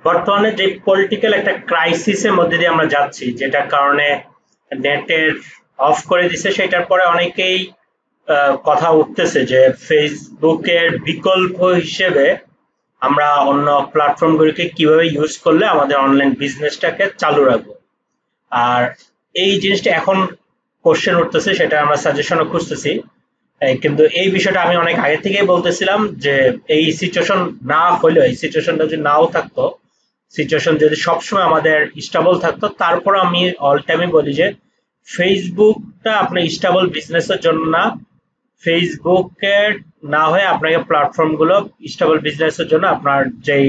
বর্তমানে যে পলিটিক্যাল একটা ক্রাইসিসের মধ্যে দিয়ে আমরা যাচ্ছি, যেটার কারণে নেটের অফ করে দিছে, সেটার পরে অনেকেই কথা উঠতেছে যে ফেসবুকের বিকল্প হিসেবে আমরা অন্য প্ল্যাটফর্মগুলোকে কিভাবে ইউজ করলে আমাদের অনলাইন বিজনেসটাকে চালু রাখবো। আর এই জিনিসটা এখন কোশ্চেন উঠতেছে, সেটা আমরা সাজেশনও খুঁজতেছি। কিন্তু এই বিষয়টা আমি অনেক আগে থেকেই বলতেছিলাম যে এই সিচুয়েশন না হলেও, এই সিচুয়েশনটা যদি নাও থাকতো, সিচুয়েশন যদি সবসময় আমাদের স্টেবল থাকতো, তারপর আমি অল টাইমই বলি যে ফেসবুকটা আপনার স্টেবল বিজনেসের জন্য না। ফেসবুকের না হয়ে আপনাকে প্ল্যাটফর্মগুলো স্টেবল বিজনেসের জন্য আপনার যেই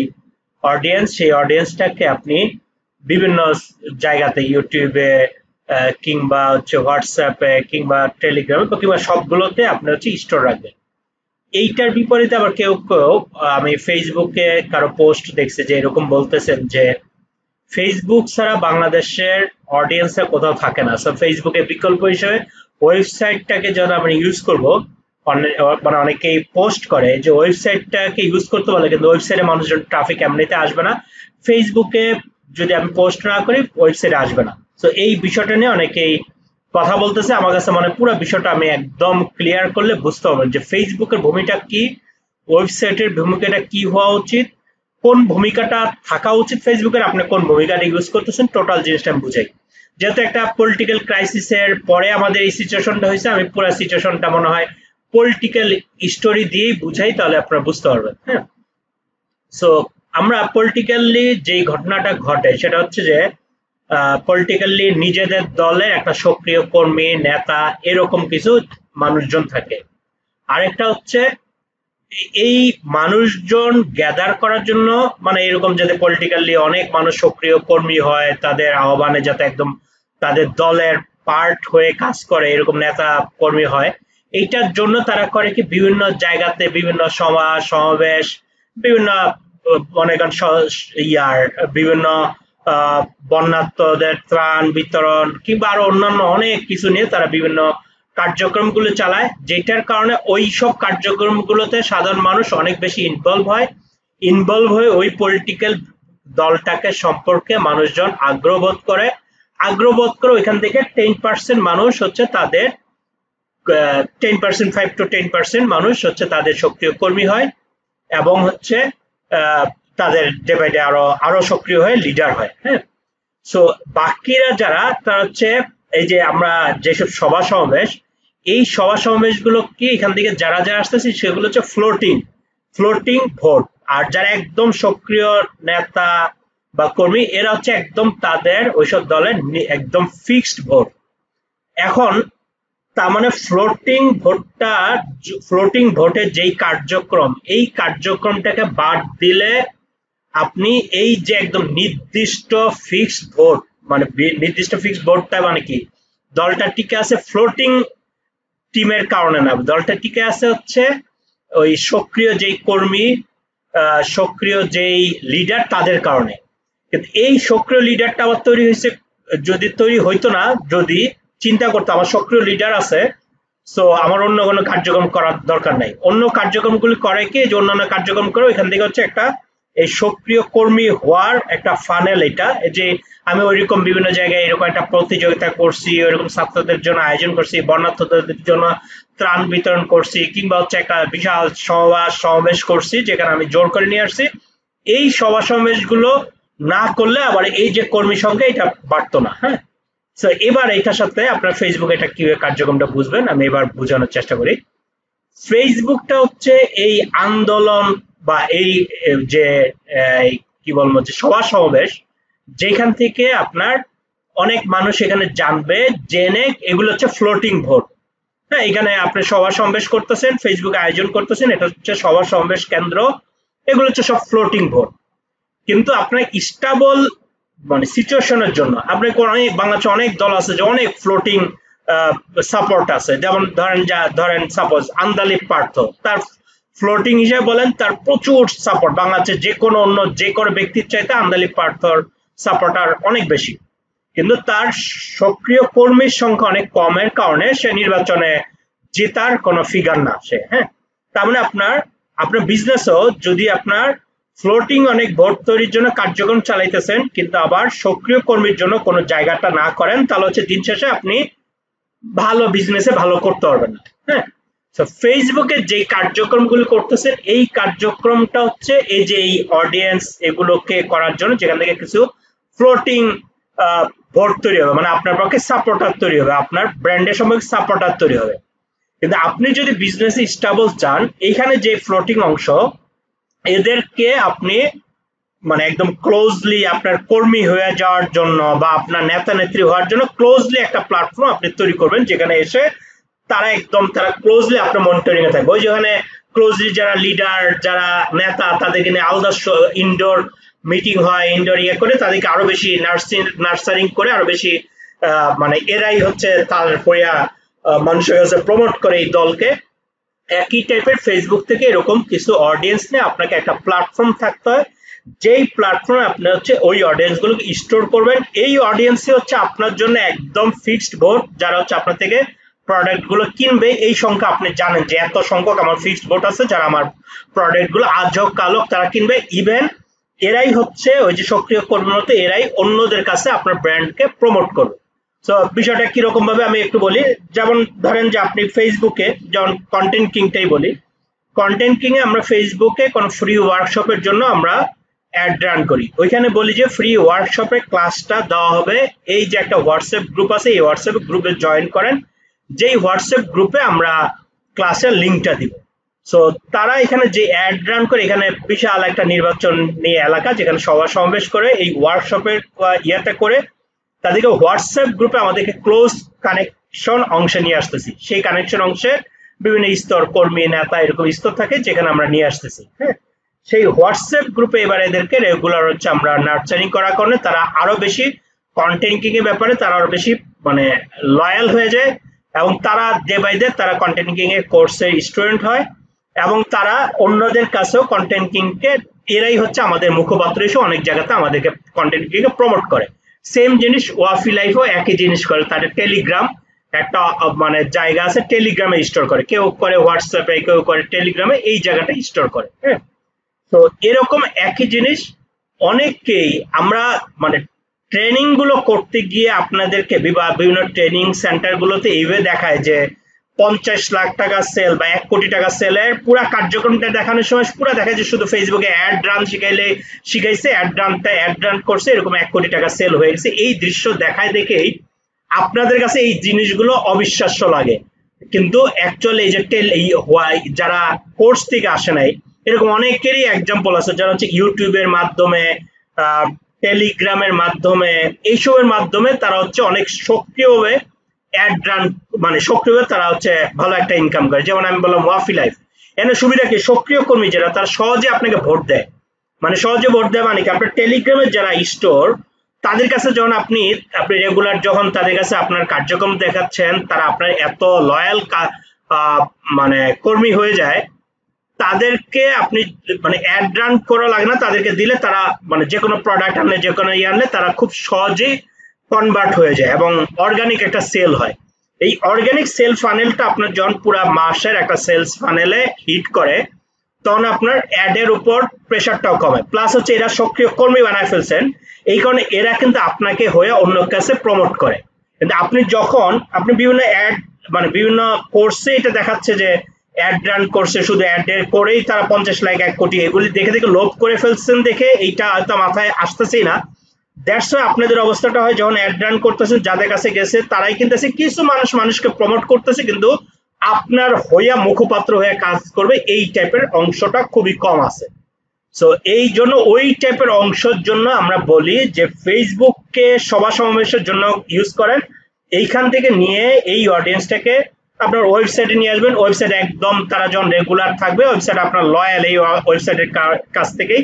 অডিয়েন্স, সেই অডিয়েন্সটাকে আপনি বিভিন্ন জায়গাতে ইউটিউবে কিংবা হচ্ছে হোয়াটসঅ্যাপে কিংবা টেলিগ্রামে কিংবা সবগুলোতে আপনি হচ্ছে স্টোর রাখবেন। এইটার বিপরীতে আবার কেউ কেউ আমি ফেসবুকে কারো পোস্ট দেখছি যে এরকম বলতেছেন যে ফেসবুক ছাড়া বাংলাদেশের অডিয়েন্সটা কোথাও থাকে না, সো ফেসবুকের বিকল্প হিসেবে ওয়েবসাইটটাকে যখন আমরা ইউজ করব। মানে অনেকেই পোস্ট করে যে ওয়েবসাইটটাকে ইউজ করতে বলে, কিন্তু ওয়েবসাইটে মানুষজন ট্রাফিক এমনিতে আসবে না, ফেসবুকে যদি আমি পোস্ট না করি ওয়েবসাইটে আসবে না। তো এই বিষয়টা নিয়ে অনেকেই কথা বলতেছে। আমার কাছে মানে পুরো বিষয়টা আমি একদম ক্লিয়ার করলে বুঝতে পারবেন যে ফেসবুকের ভূমিকা কি, ওয়েবসাইটের ভূমিকাটা কি হওয়া উচিত, কোন ভূমিকাটা থাকা উচিত ফেসবুকের, আপনি কোন ভূমিকাটা ইউজ করতেছেন, টোটাল জিনিসটা আমি বুঝাই। যেহেতু একটা পলিটিক্যাল ক্রাইসিসের পরে আমাদের এই সিচুয়েশনটা হয়েছে, আমি পুরো সিচুয়েশনটা মনে হয় পলিটিক্যাল স্টোরি দিয়েই বুঝাই, তাহলে আপনারা বুঝতে পারবেন। হ্যাঁ, সো আমরা পলিটিক্যালি যেই ঘটনাটা ঘটে সেটা হচ্ছে যে পলিটিক্যালি নিজেদের দলের একটা সক্রিয় কর্মী নেতা এরকম কিছু মানুষজন থাকে। আরেকটা হচ্ছে এই মানুষজন গ্যাদার করার জন্য, মানে এরকম যাতে পলিটিক্যালি অনেক মানুষ সক্রিয় কর্মী হয়, তাদের আহ্বানে যাতে একদম তাদের দলের পার্ট হয়ে কাজ করে, এরকম নেতা কর্মী হয়। এইটার জন্য তারা করে কি বিভিন্ন জায়গাতে বিভিন্ন সভা সমাবেশ, বিভিন্ন মনে করেন ইয়ার বিভিন্ন আহ বন্যার্তদের ত্রাণ বিতরণ কিংবা আরো অন্যান্য অনেক কিছু নিয়ে তারা বিভিন্ন কার্যক্রমগুলো চালায়, যেটার কারণে ওই সব কার্যক্রমগুলোতে সাধারণ মানুষ অনেক বেশি ইনভলভ হয়ে ওই পলিটিক্যাল দলটাকে সম্পর্কে মানুষজন আগ্রহ বোধ করে ওইখান থেকে 10% মানুষ হচ্ছে তাদের 10%, 5 to 10% মানুষ হচ্ছে তাদের সক্রিয় কর্মী হয়, এবং হচ্ছে তাদের ডে বাই ডে আরো আরো সক্রিয় হয়ে লিডার হয়। হ্যাঁ, সো বাকিরা যারা তারা হচ্ছে এই যে আমরা যেসব সভা সমাবেশ, এই সভা সমাবেশ গুলো কি এখান থেকে যারা যারা আসতেছে সেগুলো হচ্ছে ফ্লোটিং ভোট। আর যারা একদম সক্রিয় নেতা বা কর্মী, এরা হচ্ছে একদম তাদের ওইসব দলের একদম ফিক্সড ভোট। এখন তার মানে ফ্লোটিং ভোটের যেই কার্যক্রম, এই কার্যক্রমটাকে বাদ দিলে আপনি এই যে একদম নির্দিষ্ট ফিক্সড ভোট, মানে নির্দিষ্ট ফিক্সড ভোটটা মানে কি, দলটা টিকে আছে ফ্লোটিং টিমের কারণে না, দলটা টিকে আছে হচ্ছে ওই সক্রিয় যেই কর্মী, সক্রিয় যেই লিডার তাদের কারণে। কিন্তু এই সক্রিয় লিডারটা আবার তৈরি হয়েছে, যদি তৈরি হইতো না, যদি চিন্তা করতো আমার সক্রিয় লিডার আছে, সো আমার অন্য কোনো কার্যক্রম করার দরকার নাই, অন্য কার্যক্রমগুলি করে কি যে অন্যান্য কার্যক্রম করে ওইখান থেকে হচ্ছে একটা এই সক্রিয় কর্মী হওয়ার একটা ফানেল। এটা যে আমি ওইরকম বিভিন্ন জায়গায় এরকম একটা প্রতিযোগিতা করছি, ওইরকম ছাত্রদের জন্য আয়োজন করছি, বন্যার্থদের জন্য ত্রাণ বিতরণ করছি, কিংবা হচ্ছে একটা বিশাল সভা সমাবেশ করছি যেখানে আমি জোর করে নিয়ে আসছি। এই সভা সমাবেশ গুলো না করলে আবার এই যে কর্মী সংখ্যা এটা বাড়তো না। হ্যাঁ, তো এবার এটার সাথে আপনার ফেসবুক এটা কিভাবে কার্যক্রমটা বুঝবেন আমি এবার বোঝানোর চেষ্টা করি। ফেসবুকটা হচ্ছে এই আন্দোলন বা এই যে কি বলবো যে সভা সমাবেশ, যেখান থেকে আপনার অনেক মানুষ এখানে জানবে, জেনে এগুলো হচ্ছে ফ্লোটিং ভোট। হ্যাঁ, এখানে আপনি সভা সমাবেশ করতেছেন, ফেসবুকে আয়োজন করতেছেন, এটা হচ্ছে সভা সমাবেশ কেন্দ্র, এগুলো হচ্ছে সব ফ্লোটিং ভোট। কিন্তু আপনার স্টেবল মানে সিচুয়েশনের জন্য আপনার অনেক বাংলাদেশে অনেক দল আছে যে অনেক ফ্লোটিং সাপোর্ট আছে, যেমন ধরেন সাপোজ আন্দালিব পার্থ, তার ফ্লোটিং হিসেবে বলেন তার প্রচুর সাপোর্ট, বাংলাদেশে যে কোনো অন্য যে কোনো ব্যক্তির চাইতে আন্দালিব পার্থর সাপোর্টার অনেক বেশি, কিন্তু তার সক্রিয় কর্মীর সংখ্যা অনেক কমের কারণে সে নির্বাচনে জেতার কোনো ফিগার না সে। হ্যাঁ, তার মানে আপনার আপনার বিজনেসও যদি আপনার ফ্লোটিং অনেক ভোট তৈরির জন্য কার্যক্রম চালাইতেছেন, কিন্তু আবার সক্রিয় কর্মীর জন্য কোনো জায়গাটা না করেন, তাহলে হচ্ছে দিন শেষে আপনি ভালো বিজনেসে ভালো করতে পারবেন না। হ্যাঁ, তো ফেসবুকে যে কার্যক্রমগুলো করতেছেন এই কার্যক্রমটা হচ্ছে এই যে এই অডিয়েন্স এগুলোকে করার জন্য, যেখান থেকে কিছু ফ্লোটিং ভোট তৈরি হবে, মানে আপনার পক্ষে সাপোর্টার তৈরি হবে, আপনার ব্র্যান্ডের সম্পর্কে সাপোর্টার তৈরি হবে। কিন্তু আপনি যদি বিজনেসে স্টেবল চান, এইখানে যে ফ্লোটিং অংশ এদেরকে আপনি মানে একদম ক্লোজলি আপনার কর্মী হয়ে যাওয়ার জন্য বা আপনার নেতা নেত্রী হওয়ার জন্য ক্লোজলি একটা প্ল্যাটফর্ম আপনি তৈরি করবেন, যেখানে এসে তারা ক্লোজলি আপনার মনিটরিং এ থাকবে। ওই যেখানে ক্লোজলি যারা লিডার যারা নেতা তাদেরকে নিয়ে আলাদা ইনডোর মিটিং হয়, ইনডোর ইয়ে করে তাদেরকে আরো বেশি নার্সারিং করে আরো বেশি মানে এরাই হচ্ছে তার পয়া মানুষের কাছে প্রমোট করে এই দলকে। একই টাইপের ফেসবুক থেকে এরকম কিছু অডিয়েন্স নিয়ে আপনাকে একটা প্ল্যাটফর্ম থাকতে হয়, যেই প্ল্যাটফর্মে আপনি হচ্ছে ওই অডিয়েন্স গুলোকে স্টোর করবেন। এই অডিয়েন্সই হচ্ছে আপনার জন্য একদম ফিক্সড ভোট, যারা হচ্ছে আপনার থেকে প্রোডাক্ট গুলো কিনবে। এই সংখ্যা আপনি জানেন যে এত সংখ্যক আমার ফিক্সড ভোট আছে যারা আমার প্রোডাক্ট গুলো আজ হোক কাল হোক তারা কিনবে। ইভেন এরাই হচ্ছে ওই যে সক্রিয় কর্মীর মতো এরাই অন্যদের কাছে আপনার ব্র্যান্ডকে প্রমোট করবে। তো বিষয়টা কিরকম ভাবে আমি একটু বলি। যেমন ধরেন যে আপনি ফেসবুকে, যেমন কন্টেন্ট কিংটাই বলি, কন্টেন্ট কিং এ আমরা ফেসবুকে কোনো ফ্রি ওয়ার্কশপের জন্য আমরা অ্যাড রান করি। ওইখানে বলি যে ফ্রি ওয়ার্কশপের ক্লাসটা দেওয়া হবে, এই যে একটা হোয়াটসঅ্যাপ গ্রুপ আছে এই হোয়াটসঅ্যাপ গ্রুপে জয়েন করেন, যেই হোয়াটসঅ্যাপ গ্রুপে আমরা ক্লাসের লিঙ্কটা দিব। সো তারা এখানে যে অ্যাড রান করে, এখানে বিশাল একটা নির্বাচন নিয়ে এলাকা যেখানে সভা সমাবেশ করে এই ওয়ার্কশপের ইয়েটা করে তাদেরকে হোয়াটসঅ্যাপ গ্রুপে আমাদেরকে ক্লোজ কানেকশন অংশে নিয়ে আসতেছি। সেই কানেকশন অংশে বিভিন্ন স্তর কর্মী নেতা এরকম স্তর থাকে যেখানে আমরা নিয়ে আসতেছি। হ্যাঁ, সেই হোয়াটসঅ্যাপ গ্রুপে এবার এদেরকে রেগুলার হচ্ছে আমরা নার্চারিং করার কারণে তারা আরো বেশি কন্টেন্টিং এর ব্যাপারে তারা আরো বেশি মানে লয়াল হয়ে যায়, এবং তারা ডে বাই ডে তারা কন্টেন্টিং এর কোর্সের স্টুডেন্ট হয়, এবং তারা অন্যদের কাছেও কন্টেন্টিং কে এরাই হচ্ছে আমাদের মুখপাত্র এসে অনেক জায়গাতে আমাদেরকে কন্টেন্টিং কে প্রমোট করে। সেম জিনিস ওয়াফি লাইফও একই জিনিস করে, তাদের টেলিগ্রাম একটা মানে জায়গা আছে, টেলিগ্রামে স্টোর করে, কেউ করে হোয়াটসঅ্যাপে কেউ করে টেলিগ্রামে, এই জায়গাটা স্টোর করে। হ্যাঁ, তো এরকম একই জিনিস অনেককেই আমরা মানে ট্রেনিং গুলো করতে গিয়ে আপনাদেরকে বিভিন্ন ট্রেনিং সেন্টার গুলোতে এইভাবে দেখায় যে 50 লাখ টাকা সেল বা 1 কোটি টাকা সেলের পুরা কার্যক্রমটা দেখানোর সময় পুরা দেখা যায় শুধু ফেসবুকে অ্যাড রান শিখাইছে, অ্যাড রান করছে, এরকম 1 কোটি টাকা সেল হয়ে গেছে। এই দৃশ্য দেখায় দেখেই আপনাদের কাছে এই জিনিসগুলো অবিশ্বাস্য লাগে, কিন্তু অ্যাকচুয়ালি এই যে যারা কোর্স থেকে আসে নাই এরকম অনেকেরই এক্সাম্পল আছে যারা হচ্ছে ইউটিউবের মাধ্যমে টেলিগ্রামের মাধ্যমে এইসবের মাধ্যমে তারা হচ্ছে অনেক সক্রিয়ভাবে অ্যাড রান মানে সক্রিয়ভাবে তারা হচ্ছে ভালো একটা ইনকাম করে। যেমন আমি বললাম ওয়াফি লাইফ, এখানে সুবিধা কি, সক্রিয় কর্মী যারা তারা সহজে আপনাকে ভোট দেয়, মানে সহজে ভোট দেয় মানে কি আপনার টেলিগ্রামের যারা স্টোর তাদের কাছে যখন আপনি রেগুলার যখন তাদের কাছে আপনার কার্যক্রম দেখাচ্ছেন, তারা আপনার এত লয়াল মানে কর্মী হয়ে যায়, তাদেরকে আপনি মানে অ্যাড রান করা লাগে না, তাদেরকে দিলে তারা মানে যে কোনো প্রোডাক্ট আনলে যে কোনো ইয়ে আনলে তারা খুব সহজেই কনভার্ট হয়ে যায় এবং অর্গানিক একটা সেল হয়। এই অর্গানিক সেল ফানেলটা আপনার যখন পুরো মাসের একটা সেলস ফানেলে হিট করে তখন আপনার অ্যাডের উপর প্রেশারটাও কমে, প্লাস হচ্ছে এরা সক্রিয় কর্মী বানায় ফেলছেন, এই কারণে এরা কিন্তু আপনাকে হয়ে অন্য কাছে প্রমোট করে। কিন্তু আপনি যখন আপনি বিভিন্ন অ্যাড মানে বিভিন্ন কোর্সে এটা দেখাচ্ছে যে অ্যাড রান করছে, শুধু অ্যাড করেই তারা 50 লাখ 1 কোটি, এগুলি দেখে দেখে লোভ করে ফেলছেন দেখে এইটা হয়তো মাথায় আসতেছেই না। দ্যাটস ওয়াই আপনাদের অবস্থাটা হয় যখন অ্যাড রান করতেছেন যাদের কাছে গেছে তারাই কিনতেছে, কিছু মানুষকে প্রমোট করতেছে, কিন্তু আপনার হইয়া মুখপাত্র হয়ে কাজ করবে এই টাইপের অংশটা খুবই কম আছে। সো এই জন্য ওই টাইপের অংশের জন্য আমরা বলি যে ফেসবুককে সভা সমাবেশের জন্য ইউজ করেন, এইখান থেকে নিয়ে এই অডিয়েন্সটাকে আপনার ওয়েবসাইটে নিয়ে আসবেন। ওয়েবসাইট একদম তারা যখন রেগুলার থাকবে, ওয়েবসাইট আপনার লয়াল, এই ওয়েবসাইটের কাছ থেকেই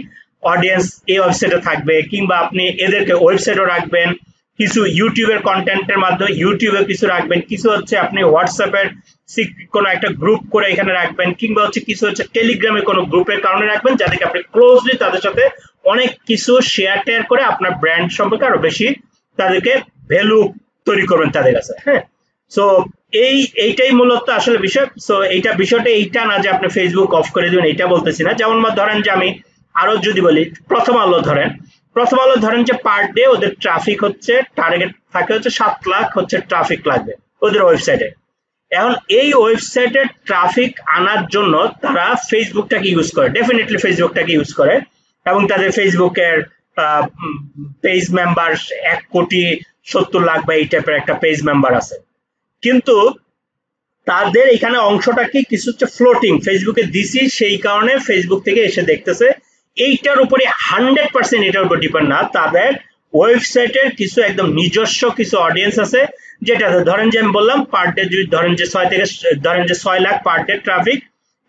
অডিয়েন্স এই ওয়েবসাইটে থাকবে, কিংবা আপনি এদেরকে ওয়েবসাইটও রাখবেন, কিছু ইউটিউবের কন্টেন্টের মাধ্যমে ইউটিউবে কিছু রাখবেন, কিছু হচ্ছে আপনি হোয়াটসঅ্যাপের কোনো একটা গ্রুপ করে এখানে রাখবেন, কিংবা হচ্ছে কিছু হচ্ছে টেলিগ্রামে কোনো গ্রুপের কারণে রাখবেন, যাদেরকে আপনি ক্লোজলি তাদের সাথে অনেক কিছু শেয়ার টেয়ার করে আপনার ব্র্যান্ড সম্পর্কে আরো বেশি তাদেরকে ভ্যালু তৈরি করবেন তাদের কাছে। হ্যাঁ, সো এইটাই মূলত আসলে বিষয়। সো এইটা বিষয়টা এইটা না যে আপনি ফেসবুক অফ করে দিবেন, এইটা বলতেছি না। যেমন ধরেন যে আমি আরো যদি বলি প্রথম আলো ধরেন যে পার ডে ওদের ট্রাফিক হচ্ছে টার্গেট থাকে হচ্ছে 7 লাখ হচ্ছে ট্রাফিক লাগবে ওদের ওয়েবসাইটে। এখন এই ওয়েবসাইটে ট্রাফিক আনার জন্য তারা ফেসবুকটাকে ইউজ করে, ডেফিনেটলি ফেসবুকটাকে ইউজ করে, এবং তাদের ফেসবুকের পেজ মেম্বার 1,70,00,000 বা এই টাইপের একটা পেজ মেম্বার আছে। কিন্তু তাদের এখানে অংশটা কি কিছু হচ্ছে ফ্লোটিং, ফেসবুকে দিছি সেই কারণে ফেসবুক থেকে এসে দেখতেছে। এইটার উপরে 100% এটার উপর ডিপেন্ড না, তাদের ওয়েবসাইটের কিছু একদম নিজস্ব কিছু অডিয়েন্স আছে, যেটা ধরেন যে আমি বললাম পার ডে যদি ধরেন যে 6 লাখ পার ডে ট্রাফিক,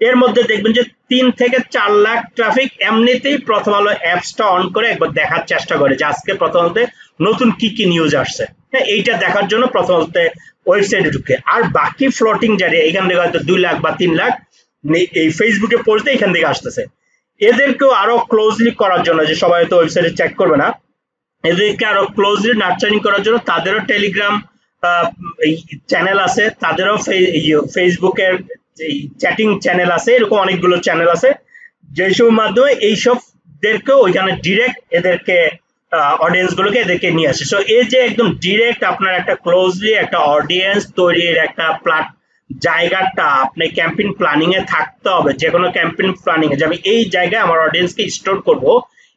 এর মধ্যে দেখবেন যে 3 থেকে 4 লাখ ট্রাফিক এমনিতেই প্রথম আলো অ্যাপসটা অন করে একবার দেখার চেষ্টা করে যে আজকে প্রথম আলোতে নতুন কি কি নিউজ আসছে, হ্যাঁ এইটা দেখার জন্য প্রথম আলোতে ওয়েবসাইটে ঢুকে। আর বাকি ফ্লোটিং যারা এখান থেকে হয়তো 2 লাখ বা 3 লাখ এই ফেসবুকে পড়তে এখান থেকে আসতেছে, এদেরকেও আরো ক্লোজলি করার জন্য, যে সবাই তো ওয়েবসাইটে চেক করবে না, এদেরকে আরো ক্লোজলি নার্চারিং করার জন্য তাদেরও টেলিগ্রাম এই চ্যানেল আছে, তাদেরও ফেসবুকের চ্যাটিং চ্যানেল আছে, এরকম অনেকগুলো চ্যানেল আছে যেসব মাধ্যমে এইসবদেরকেও ওইখানে ডিরেক্ট এদেরকে অডিয়েন্স গুলোকে এদেরকে নিয়ে আসে। সো এই যে একদম ডিরেক্ট আপনার একটা ক্লোজলি একটা অডিয়েন্স তৈরির একটা জায়গাটা আপনি ক্যাম্পেইন প্ল্যানিং এ থাকতে হবে। যে কোনো ক্যাম্পেইন প্ল্যানিং এ যে আমি এই জায়গায় আমার অডিয়েন্সকে স্টোর করব,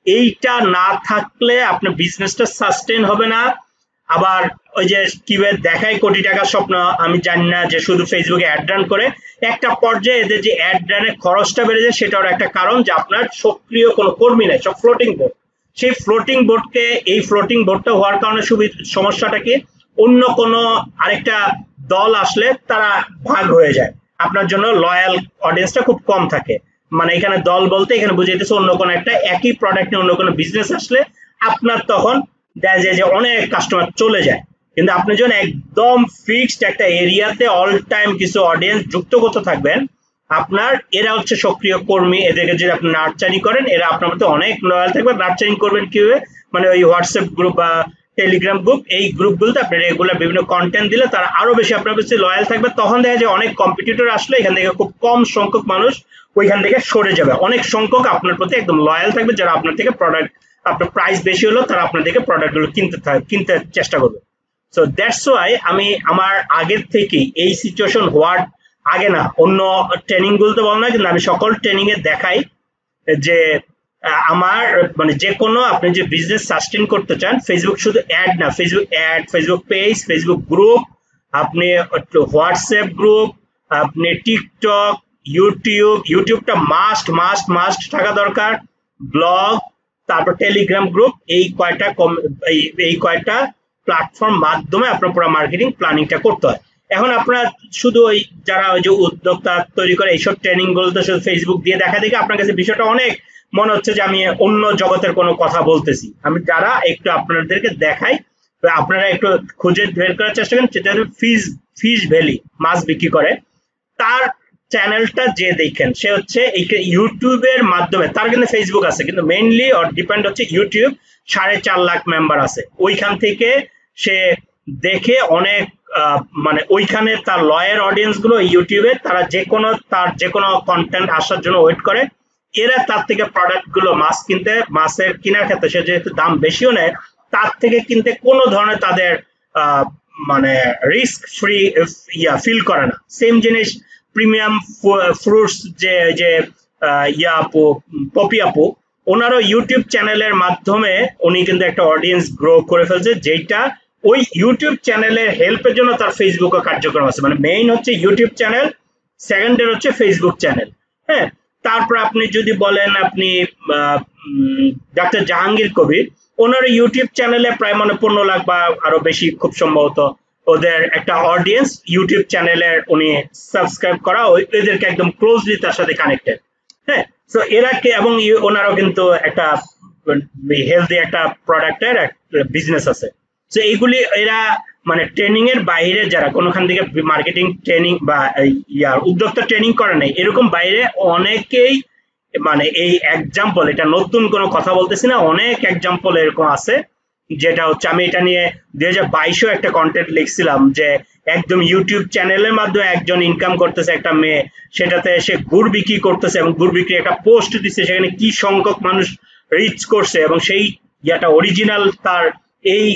এইটা না থাকলে আপনার বিজনেসটা সাস্টেইন হবে না। আবার ওই যে কিভাবে দেখায় কোটি টাকার স্বপ্ন, আমি জানি না যে শুধু ফেসবুকে অ্যাড রান করে, একটা পর্যায়ে এদের যে অ্যাড রানের খরচটা বেড়ে যায় সেটাও একটা কারণ যে আপনার সক্রিয় কোনো কর্মী নাই, সব ফ্লোটিং বোর্ড। সেই ফ্লোটিং বোর্ডকে এই ফ্লোটিং বোর্ডটা হওয়ার কারণে সমস্যাটা কি, অন্য কোনো আরেকটা দল আসলে তারা ভাগ হয়ে যায়, আপনার জন্য লয়াল অডিয়েন্সটা খুব কম থাকে। মানে এখানে দল বলতে এখানে বুঝাইতেছে অন্য কোনো একটা একই প্রোডাক্ট নিয়ে অন্য কোনো বিজনেস আসলে আপনার তখন দেখা যায় যে অনেক কাস্টমার চলে যায়। কিন্তু আপনি যখন একদম ফিক্সড একটা এরিয়াতে অল টাইম কিছু অডিয়েন্স যুক্ত করতে থাকবেন, আপনার এরা হচ্ছে সক্রিয় কর্মী, এদেরকে যদি আপনি নার্চারিং করেন এরা আপনার মধ্যে অনেক লয়াল থাকবে। নার্চারিং করবেন কিভাবে, মানে ওই হোয়াটসঅ্যাপ গ্রুপ বা টেলিগ্রাম গ্রুপ, এই গ্রুপগুলোতে আপনি রেগুলার বিভিন্ন কন্টেন্ট দিলে তারা আরো বেশি আপনার কাছে লয়াল থাকবে। তখন দেখা যায় অনেক কম্পিটিটর আসলে এখান থেকে খুব কম সংখ্যক মানুষ ওইখান থেকে সরে যাবে, অনেক সংখ্যক আপনার প্রতি একদম লয়াল থাকবে, যারা আপনার থেকে প্রোডাক্ট, আপনার প্রাইস বেশি হলো তারা আপনার থেকে প্রোডাক্টগুলো কিনতে চেষ্টা করবে। সো দ্যাটস ওয়াই আমি আমার আগের থেকেই এই সিচুয়েশন হওয়ার আগে, না অন্য ট্রেনিং গুলোতে বল না, কিন্তু আমি সকল ট্রেনিং এ দেখাই যে আমার মানে যে কোনো আপনি যে বিজনেস সাস্টেইন করতে চান, ফেসবুক শুধু অ্যাড না, Facebook ad, Facebook page, Facebook group, আপনি হোয়াটসঅ্যাপ গ্রুপ, আপনি টিকটক, ইউটিউবটা মাস্ট থাকা দরকার, ব্লগ, তারপর টেলিগ্রাম গ্রুপ, এই কয়টা প্ল্যাটফর্ম মাধ্যমে আপনার পুরো মার্কেটিং প্ল্যানিংটা করতে হয়। এখন আপনারা শুধু ওই যারা ওই যে উদ্যোক্তা তৈরি করে এইসব ট্রেনিং গুলোতে শুধু ফেসবুক দিয়ে দেখা দেখে আপনার কাছে বিষয়টা অনেক মনে হচ্ছে যে আমি অন্য জগতের কোনো কথা বলতেছি। আমি যারা একটু আপনাদেরকে দেখাই, আপনারা একটু খুঁজে বের করার চেষ্টা করেন, সেটা ফিশ ভ্যালি মাছ বিক্রি করে, তার চ্যানেলটা যে দেখেন সে হচ্ছে ইউটিউবের মাধ্যমে, তার কিন্তু ফেসবুক আছে কিন্তু মেইনলি ওর ডিপেন্ড হচ্ছে ইউটিউব, 4.5 লাখ মেম্বার আছে, ওইখান থেকে সে দেখে অনেক মানে ওইখানে তার লয়ার অডিয়েন্স গুলো ইউটিউবে তার যে কোনো কন্টেন্ট আসার জন্য ওয়েট করে, এরা তার থেকে প্রোডাক্ট গুলো মাছের কেনার ক্ষেত্রে সে যেহেতু দাম বেশিও নেয়, তার থেকে কিনতে কোনো ধরনের তাদের মানে রিস্ক ফ্রি ফিল করে না। সেম জিনিস প্রিমিয়াম ফ্রুটস যে পপি আপু, ওনারও ইউটিউব চ্যানেলের মাধ্যমে উনি কিন্তু একটা অডিয়েন্স গ্রো করে ফেলছে, যেটা ওই ইউটিউব চ্যানেলের হেল্পের জন্য তার ফেসবুকে কার্যক্রম আছে। মানে মেইন হচ্ছে ইউটিউব চ্যানেল, সেকেন্ডের হচ্ছে ফেসবুক চ্যানেল। হ্যাঁ, তারপর আপনি যদি বলেন আপনি ডাক্তার জাহাঙ্গীর কবির, ওনার ইউটিউব চ্যানেলে প্রায় মানে 15 লাখ বা আরো বেশি খুব সম্ভবত ওদের একটা অডিয়েন্স ইউটিউব চ্যানেলের উনি সাবস্ক্রাইব করা, এদেরকে একদম ক্লোজলি তার সাথে কানেক্টেড। হ্যাঁ, তো এরাকে এবং ওনারও কিন্তু একটা হেলদি একটা প্রোডাক্টের বিজনেস আছে। তো এইগুলি এরা মানে ট্রেনিং এর বাইরে যারা কোনোখান থেকে মার্কেটিং ট্রেনিং বা উদ্যোক্তা ট্রেনিং করে নাই, এরকম বাইরে অনেকেই মানে এই এক্সাম্পল, এটা নতুন কোনো কথা বলতেছি না, অনেক এক্সাম্পল এরকম আছে যেটা হচ্ছে আমি এটা নিয়ে 2022-এও একটা কন্টেন্ট লিখছিলাম যে একদম ইউটিউব চ্যানেলের মাধ্যমে একজন ইনকাম করতেছে একটা মেয়ে, সেটাতে সে গুড় বিক্রি করতেছে এবং গুড় বিক্রি একটা পোস্ট দিচ্ছে, সেখানে কি সংখ্যক মানুষ রিচ করছে এবং সেই যেটা অরিজিনাল তার এই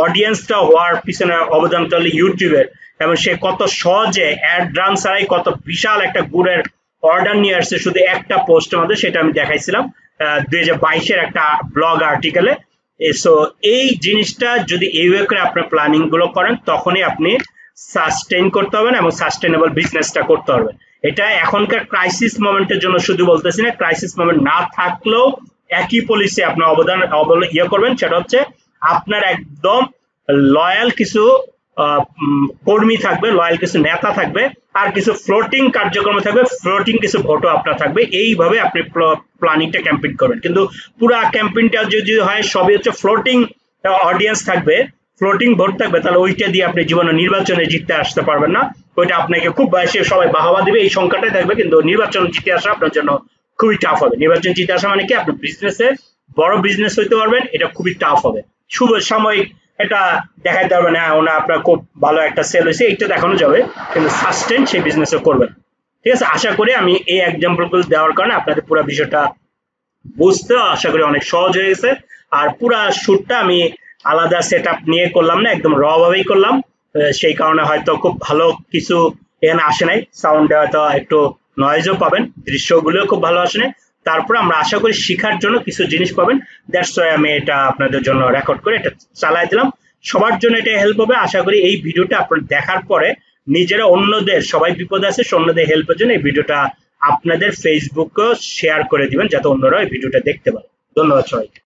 অডিয়েন্সটা হওয়ার পিছনে অবদানটা হলো ইউটিউবের, এবং সে কত সহজে অ্যাড রান ছাড়াই কত বিশাল একটা গুড়ের অর্ডার নিয়ে আসছে শুধু একটা পোস্টের মধ্যে, সেটা আমি দেখাইছিলাম 2022-এর একটা ব্লগ আর্টিকেলে। সো এই জিনিসটা যদি এইভাবে করে আপনার প্ল্যানিং গুলো করেন তখনই আপনি সাস্টেইন করতে পারবেন এবং সাস্টেনেবল বিজনেসটা করতে পারবেন। এটা এখনকার ক্রাইসিস মোমেন্টের জন্য শুধু বলতেছি না, ক্রাইসিস মোমেন্ট না থাকলেও একই পলিসি আপনার অবদান করবেন, সেটা হচ্ছে আপনার একদম লয়াল কিছু কর্মী থাকবে, লয়াল কিছু নেতা থাকবে, আর কিছু ফ্লোটিং কার্যক্রম থাকবে, ফ্লোটিং কিছু ভোটও আপনার থাকবে। এইভাবে আপনি প্ল্যানিংটা ক্যাম্পেইন করবেন। কিন্তু পুরা ক্যাম্পেইনটা যদি হয় সবই হচ্ছে ফ্লোটিং অডিয়েন্স থাকবে, ফ্লোটিং ভোট থাকবে, তাহলে ওইটা দিয়ে আপনি জীবনে নির্বাচনে জিততে আসতে পারবেন না। ওইটা আপনাকে খুব বেশি সবাই বাহবা দিবে, এই সংখ্যাটাই থাকবে, কিন্তু নির্বাচন জিতে আসা আপনার জন্য খুবই টাফ হবে। নির্বাচন জিতে আসা মানে কি, আপনি বিজনেসে বড় বিজনেস হইতে পারবেন, এটা খুবই টাফ হবে। শুভ সাময়িক এটা দেখাইতে পারবেন, হ্যাঁ ওনা আপনার খুব ভালো একটা সেল হয়েছে, এইটা দেখানো যাবে, কিন্তু সাস্টেন সেই বিজনেসও করবেন। ঠিক আছে, আশা করি আমি এই এক্সাম্পলগুলো দেওয়ার কারণে আপনাদের পুরো বিষয়টা বুঝতে আশা করি অনেক সহজ হয়ে গেছে। আর পুরা শুটটা আমি আলাদা সেট নিয়ে করলাম না, একদম র ভাবেই করলাম, সেই কারণে হয়তো খুব ভালো কিছু এখানে আসে নাই, সাউন্ডে হয়তো একটু নয়েজও পাবেন, দৃশ্যগুলো খুব ভালো আসে নাই। তারপর আমরা আশা করি শিখার জন্য কিছু জিনিস পাবেন, দ্যাটস ওয়াই আমি এটা আপনাদের জন্য রেকর্ড করে এটা চালাই দিলাম। সবার জন্য এটা হেল্প হবে। আশা করি এই ভিডিওটা আপনারা দেখার পরে নিজেরা অন্যদের, সবাই বিপদে আছে, অন্যদের হেল্পের জন্য এই ভিডিওটা আপনাদের ফেসবুকে শেয়ার করে দিবেন, যাতে অন্যরা এই ভিডিওটা দেখতে পারে। ধন্যবাদ সবাইকে।